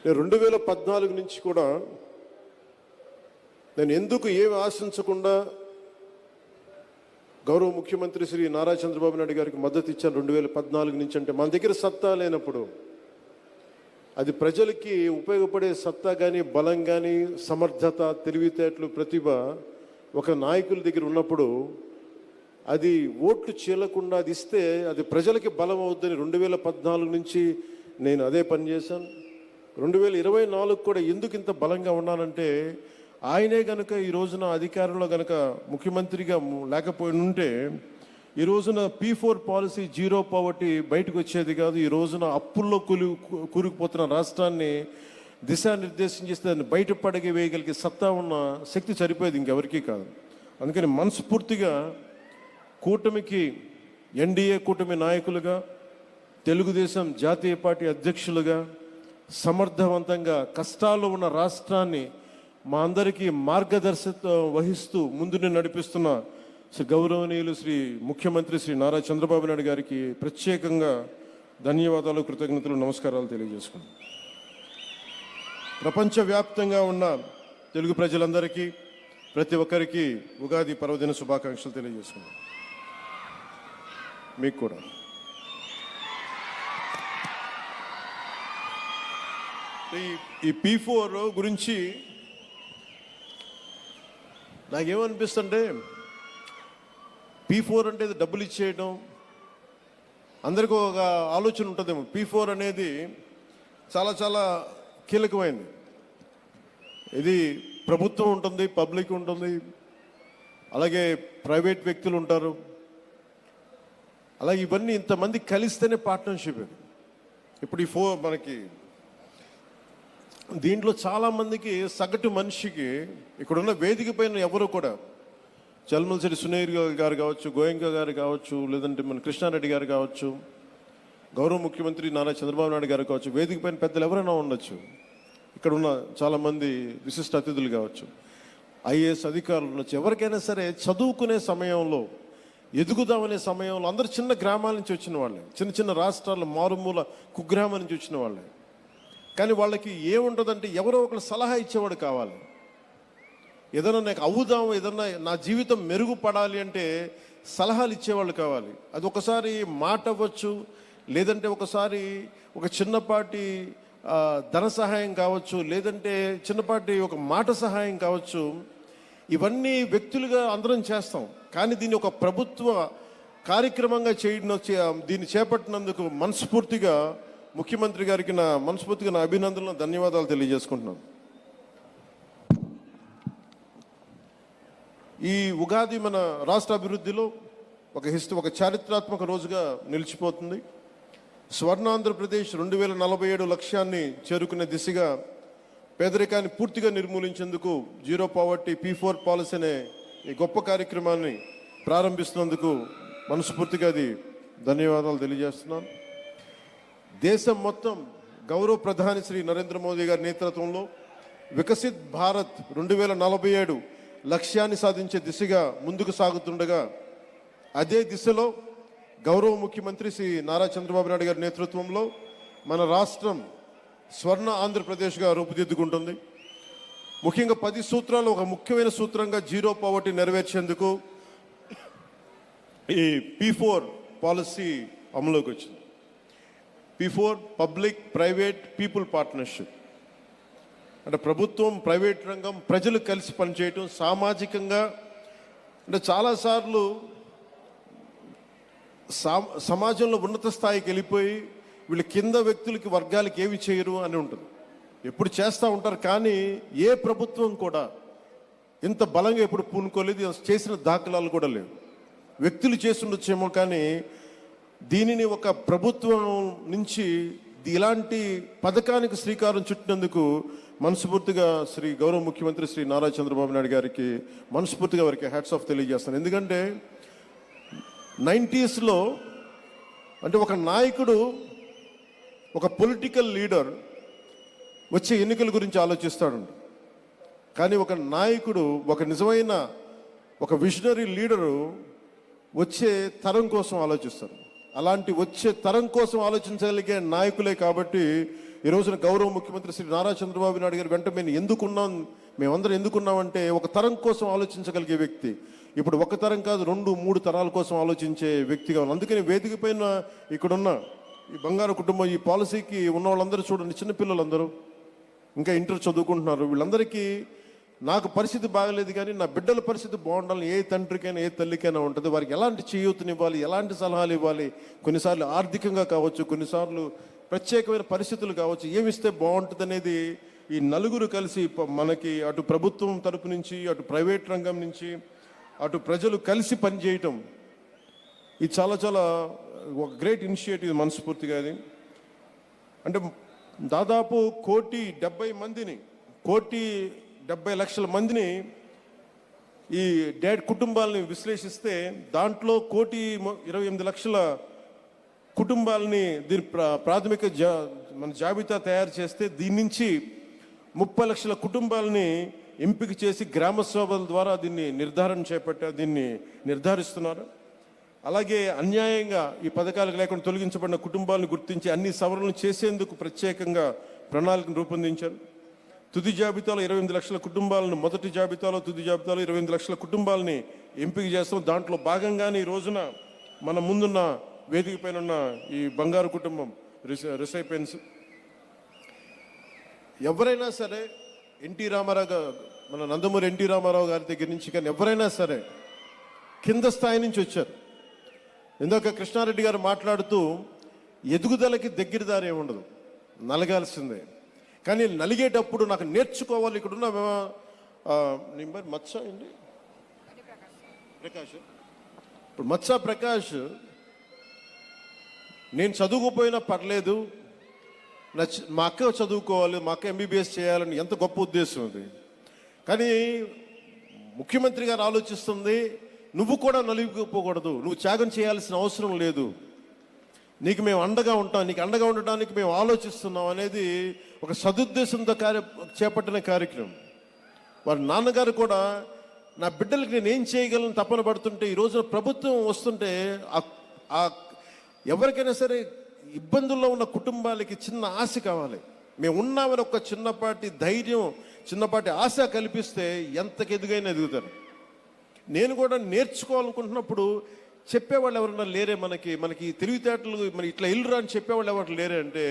నేను 2014 నుంచి కూడా నేను ఎందుకు ఏమి ఆశించకుండా గౌరవ ముఖ్యమంత్రి శ్రీ నారా చంద్రబాబు నాయుడు గారికి మద్దతు ఇచ్చాను 2014 నుంచి. అంటే మన దగ్గర సత్తా లేనప్పుడు అది ప్రజలకి ఉపయోగపడే సత్తా కానీ బలం కానీ సమర్థత తెలివితేటలు ప్రతిభ ఒక నాయకుల దగ్గర ఉన్నప్పుడు అది ఓట్లు చీలకుండా అది ఇస్తే అది ప్రజలకి బలం అవుద్దని 2014 నుంచి నేను అదే పని చేశాను. 2024 కూడా ఎందుకు ఇంత బలంగా ఉన్నానంటే ఆయనే కనుక ఈ రోజున అధికారంలో కనుక ముఖ్యమంత్రిగా లేకపోయి ఉంటే ఈ రోజున P4 పాలసీ జీరో పావర్టీ బయటకు వచ్చేది కాదు. ఈ రోజున అప్పుల్లో కూరుకుపోతున్న రాష్ట్రాన్ని దిశానిర్దేశం చేస్తే దాన్ని బయటపడగి వేయగలిగే సత్తా ఉన్న శక్తి సరిపోయేది ఇంకెవరికీ కాదు. అందుకని మనస్ఫూర్తిగా కూటమికి ఎన్డీఏ కూటమి నాయకులుగా తెలుగుదేశం జాతీయ పార్టీ అధ్యక్షులుగా సమర్థవంతంగా కష్టాల్లో ఉన్న రాష్ట్రాన్ని మా అందరికీ మార్గదర్శకత్వం వహిస్తూ ముందుని నడిపిస్తున్న శ్రీ గౌరవనీయులు శ్రీ ముఖ్యమంత్రి శ్రీ నారా చంద్రబాబు నాయుడు గారికి ప్రత్యేకంగా ధన్యవాదాలు, కృతజ్ఞతలు, నమస్కారాలు తెలియజేసుకున్నాను. ప్రపంచవ్యాప్తంగా ఉన్న తెలుగు ప్రజలందరికీ ప్రతి ఒక్కరికి ఉగాది పర్వదిన శుభాకాంక్షలు తెలియజేసుకున్నాను. మీకు కూడా. ఈ P4 గురించి నాకేమనిపిస్తుంటే P4 అంటే డబ్బులు ఇచ్చేయడం అందరికీ ఒక ఆలోచన ఉంటుందేమో. P4 అనేది చాలా చాలా కీలకమైనది. ఇది ప్రభుత్వం ఉంటుంది, పబ్లిక్ ఉంటుంది, అలాగే ప్రైవేట్ వ్యక్తులు ఉంటారు. అలాగే ఇవన్నీ ఇంతమంది కలిస్తేనే పార్ట్నర్షిప్. ఇది ఇప్పుడు ఈ మనకి దీంట్లో చాలామందికి సగటు మనిషికి ఇక్కడున్న వేదిక పైన ఎవరు కూడా చల్మలశెట్టి సునీర్ గారు కావచ్చు, గోయంక గారు కావచ్చు, లేదంటే మన కృష్ణారెడ్డి గారు కావచ్చు, గౌరవ ముఖ్యమంత్రి నారా చంద్రబాబు నాయుడు గారు కావచ్చు, వేదిక పైన పెద్దలు ఎవరైనా ఉండొచ్చు, ఇక్కడ ఉన్న చాలామంది విశిష్ట అతిథులు కావచ్చు, ఐఏఎస్ అధికారులు ఉండొచ్చు. ఎవరికైనా సరే చదువుకునే సమయంలో ఎదుగుదామనే సమయంలో అందరూ చిన్న గ్రామాల నుంచి వచ్చిన వాళ్ళే, చిన్న చిన్న రాష్ట్రాల మారుమూల కుగ్రామం నుంచి వచ్చిన వాళ్ళే. కానీ వాళ్ళకి ఏముంటుందంటే ఎవరో ఒకరు సలహా ఇచ్చేవాడు కావాలి. ఏదైనా నాకు అవుదాము, ఏదన్నా నా జీవితం మెరుగుపడాలి అంటే సలహాలు ఇచ్చేవాళ్ళు కావాలి. అది ఒకసారి మాట అవ్వచ్చు, లేదంటే ఒకసారి ఒక చిన్నపాటి ధన సహాయం కావచ్చు, లేదంటే చిన్నపాటి ఒక మాట సహాయం కావచ్చు. ఇవన్నీ వ్యక్తులుగా అందరం చేస్తాం. కానీ దీన్ని ఒక ప్రభుత్వ కార్యక్రమంగా దీన్ని చేపట్టినందుకు మనస్ఫూర్తిగా ముఖ్యమంత్రి గారికి మనస్ఫూర్తిగా నా అభినందనలు, ధన్యవాదాలు తెలియజేసుకుంటున్నాను. ఈ ఉగాది మన రాష్ట్ర అభివృద్ధిలో ఒక చారిత్రాత్మక రోజుగా నిలిచిపోతుంది. స్వర్ణాంధ్రప్రదేశ్ 2047 లక్ష్యాన్ని చేరుకునే దిశగా పేదరికాన్ని పూర్తిగా నిర్మూలించేందుకు జీరో పావర్టీ P4 పాలసీ అనే ఈ గొప్ప కార్యక్రమాన్ని ప్రారంభిస్తున్నందుకు మనస్ఫూర్తిగా ధన్యవాదాలు తెలియజేస్తున్నాను. దేశం మొత్తం గౌరవ ప్రధాని శ్రీ నరేంద్ర మోదీ గారి నేతృత్వంలో వికసిత్ భారత్ 2047 లక్ష్యాన్ని సాధించే దిశగా ముందుకు సాగుతుండగా, అదే దిశలో గౌరవ ముఖ్యమంత్రి శ్రీ నారా చంద్రబాబు నాయుడు గారి నేతృత్వంలో మన రాష్ట్రం స్వర్ణ ఆంధ్రప్రదేశ్గా రూపుదిద్దుకుంటుంది. ముఖ్యంగా 10 సూత్రాలు ఒక ముఖ్యమైన సూత్రంగా జీరో పావర్టీ నెరవేర్చేందుకు ఈ P4 పాలసీ అమలులోకి వచ్చింది. P4 public private people partnership అంటే ప్రభుత్వం, ప్రైవేట్ రంగం, ప్రజలు కలిసి పనిచేయటం. సామాజికంగా అంటే చాలాసార్లు సమాజంలో ఉన్నత స్థాయికి వెళ్ళిపోయి వీళ్ళ కింద వ్యక్తులకి, వర్గాలకి ఏమి చేయరు అని ఉంటుంది. ఎప్పుడు చేస్తూ ఉంటారు. కానీ ఏ ప్రభుత్వం కూడా ఇంత బలంగా ఎప్పుడు పూనుకోలేదు, చేసిన దాఖలాలు కూడా లేవు. వ్యక్తులు చేస్తుండొచ్చేమో, కానీ దీనిని ఒక ప్రభుత్వం నుంచి ఇలాంటి పథకానికి శ్రీకారం చుట్టినందుకు మనస్ఫూర్తిగా శ్రీ గౌరవ ముఖ్యమంత్రి శ్రీ నారా చంద్రబాబు నాయుడు గారికి మనస్ఫూర్తిగా వారికి హ్యాట్స్ ఆఫ్ తెలియజేస్తాను. ఎందుకంటే 90స్లో అంటే ఒక నాయకుడు, ఒక పొలిటికల్ లీడర్ వచ్చే ఎన్నికల గురించి ఆలోచిస్తాడు. కానీ ఒక నాయకుడు, ఒక నిజమైన ఒక విజనరీ లీడరు వచ్చే తరం కోసం ఆలోచిస్తారు. అలాంటి వచ్చే తరం కోసం ఆలోచించగలిగే నాయకులే కాబట్టి ఈ రోజున గౌరవ ముఖ్యమంత్రి శ్రీ నారా చంద్రబాబు నాయుడు గారు వెంట మేము ఎందుకున్నాం, మేమందరం ఎందుకున్నామంటే ఒక తరం కోసం ఆలోచించగలిగే వ్యక్తి. ఇప్పుడు ఒక తరం కాదు, 2-3 తరాల కోసం ఆలోచించే వ్యక్తిగా ఉన్నాం. అందుకని వేదిక పైన ఇక్కడున్న ఈ బంగారు కుటుంబం, ఈ పాలసీకి ఉన్న వాళ్ళందరూ చూడండి, చిన్నపిల్లలందరూ ఇంకా ఇంటర్ చదువుకుంటున్నారు. వీళ్ళందరికీ నాకు పరిస్థితి బాగలేదు కానీ నా బిడ్డల పరిస్థితి బాగుండాలని ఏ తండ్రికైనా ఏ తల్లికైనా ఉంటుంది. వారికి ఎలాంటి చేయూతనివ్వాలి, ఎలాంటి సలహాలు ఇవ్వాలి, కొన్నిసార్లు ఆర్థికంగా కావచ్చు, కొన్నిసార్లు ప్రత్యేకమైన పరిస్థితులు కావచ్చు, ఏమిస్తే బాగుంటుంది అనేది ఈ నలుగురు కలిసి మనకి అటు ప్రభుత్వం తరపు నుంచి, అటు ప్రైవేట్ రంగం నుంచి, అటు ప్రజలు కలిసి పనిచేయటం, ఇది చాలా చాలా ఒక గ్రేట్ ఇనిషియేటివ్ మనస్ఫూర్తిగా. అది అంటే దాదాపు 1,70,000,000 మందిని ఈ డాడ్ కుటుంబాలని విశ్లేషిస్తే దాంట్లో 1,28,00,000 కుటుంబాలని దీని ప్రాథమిక మన జాబితా తయారు చేస్తే దీని నుంచి 30 లక్షల కుటుంబాలని ఎంపిక చేసి గ్రామ సభల ద్వారా దీన్ని నిర్ధారిస్తున్నారు. అలాగే అన్యాయంగా ఈ పథకాలకు లేకుండా తొలగించబడిన కుటుంబాలను గుర్తించి అన్ని సవరణలు చేసేందుకు ప్రత్యేకంగా ప్రణాళికను రూపొందించారు. తుది జాబితాలో 28 లక్షల కుటుంబాలను, మొదటి జాబితాలో తుది జాబితాలో 28 లక్షల కుటుంబాలని ఎంపిక చేస్తాం. దాంట్లో భాగంగానే ఈ రోజున మన ముందున్న వేదిక పైన ఉన్న ఈ బంగారు కుటుంబం రిసైపెన్స్. ఎవరైనా సరే ఎన్టీ రామారావు గారు, మన నందమూరి ఎన్టీ రామారావు గారి దగ్గర నుంచి కానీ ఎవరైనా సరే కింద స్థాయి నుంచి వచ్చారు. ఇందాక కృష్ణారెడ్డి గారు మాట్లాడుతూ ఎదుగుదలకి దగ్గర దారి ఏమి ఉండదు, నలగాల్సిందే. కానీ నలిగేటప్పుడు నాకు నేర్చుకోవాలి. ఇక్కడున్న మత్స అండి ప్రకాష్, ఇప్పుడు మత్స ప్రకాష్, నేను చదువుకుపోయినా పర్లేదు, మా అక్క చదువుకోవాలి, మా అక్క ఎంబీబీఎస్ చేయాలని ఎంత గొప్ప ఉద్దేశం అది. కానీ ముఖ్యమంత్రి గారు ఆలోచిస్తుంది, నువ్వు కూడా నలిగిపోకూడదు, నువ్వు త్యాగం చేయాల్సిన అవసరం లేదు, నీకు మేము అండగా ఉంటాం, నీకు అండగా ఉండడానికి మేము ఆలోచిస్తున్నాం అనేది ఒక సదుద్దేశంతో చేపట్టిన కార్యక్రమం. వారి నాన్నగారు కూడా నా బిడ్డలకి నేను ఏం చేయగలను తపన పడుతుంటే, ఈ రోజున ప్రభుత్వం వస్తుంటే ఎవరికైనా సరే ఇబ్బందుల్లో ఉన్న కుటుంబాలకి చిన్న ఆశ కావాలి. మేము ఉన్నామని ఒక చిన్నపాటి ధైర్యం, చిన్నపాటి ఆశ కల్పిస్తే ఎంతకు ఎదుగైనా ఎదుగుతారు. నేను కూడా నేర్చుకోవాలనుకుంటున్నప్పుడు చెప్పేవాళ్ళు ఎవరన్నా లేరే, మనకి తెలివితేటలు మరి ఇట్లా ఇల్లురా అని చెప్పేవాళ్ళు ఎవరు లేరే అంటే,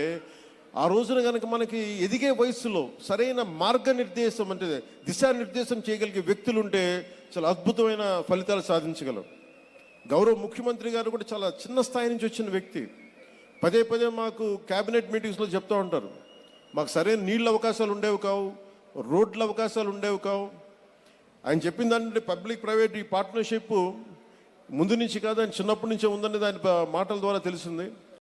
ఆ రోజున కనుక మనకి ఎదిగే వయసులో సరైన మార్గనిర్దేశం అంటే దిశానిర్దేశం చేయగలిగే వ్యక్తులు ఉంటే చాలా అద్భుతమైన ఫలితాలు సాధించగలం. గౌరవ ముఖ్యమంత్రి గారు కూడా చాలా చిన్న స్థాయి నుంచి వచ్చిన వ్యక్తి. పదే పదే మాకు క్యాబినెట్ మీటింగ్స్లో చెప్తూ ఉంటారు, మాకు సరైన నీళ్ళ అవకాశాలు ఉండేవి కావు, రోడ్ల అవకాశాలు ఉండేవి కావు. ఆయన చెప్పిన దాంట్లో పబ్లిక్ ప్రైవేట్ ఈ పార్ట్నర్షిప్ ముందు నుంచి కాదు, ఆయన చిన్నప్పటి నుంచే ఉందని దాని మాటల ద్వారా తెలిసింది.